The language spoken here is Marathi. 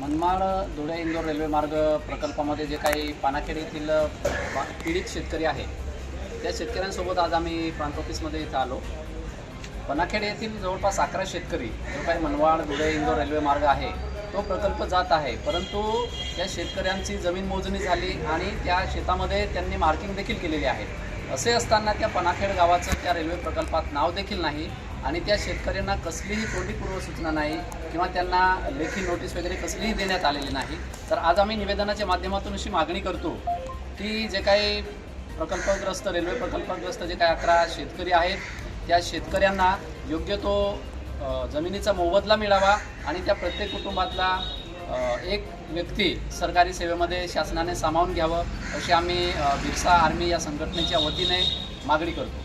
मनमाड धुळे इंदोर रेल्वे मार्ग प्रकल्पामध्ये जे काही पानाखेड येथील पीडित शेतकरी आहे त्या शेतकऱ्यांसोबत आज आम्ही प्रांत ऑफिसमध्ये इथं आलो। पानाखेड येथील जवळपास 11 शेतकरी जो काही मनमाड धुळे इंदोर रेल्वे मार्ग आहे तो प्रकल्प जात आहे, परंतु त्या शेतकऱ्यांची जमीन मोजणी झाली आणि त्या शेतामध्ये त्यांनी मार्किंग देखील केलेली आहे। असे असताना त्या पानाखेड गावाचं त्या रेल्वे प्रकल्पात नाव देखील नाही आणि त्या शेतकऱ्यांना कसलीही तोंडी पूर्वसूचना नाही किंवा त्यांना लेखी नोटीस वगैरे कसलीही देण्यात आलेली नाही। तर आज आम्ही निवेदनाच्या माध्यमातून अशी मागणी करतो की जे काही प्रकल्पग्रस्त रेल्वे प्रकल्पग्रस्त जे काही 11 शेतकरी आहेत त्या शेतकऱ्यांना योग्य तो जमिनीचा मोबदला मिळावा आणि त्या प्रत्येक कुटुंबातला एक व्यक्ती सरकारी सेवेमध्ये शासनाने सामावून घ्यावं अशी आम्ही बिरसा आर्मी या संघटनेच्या वतीने मागणी करतो।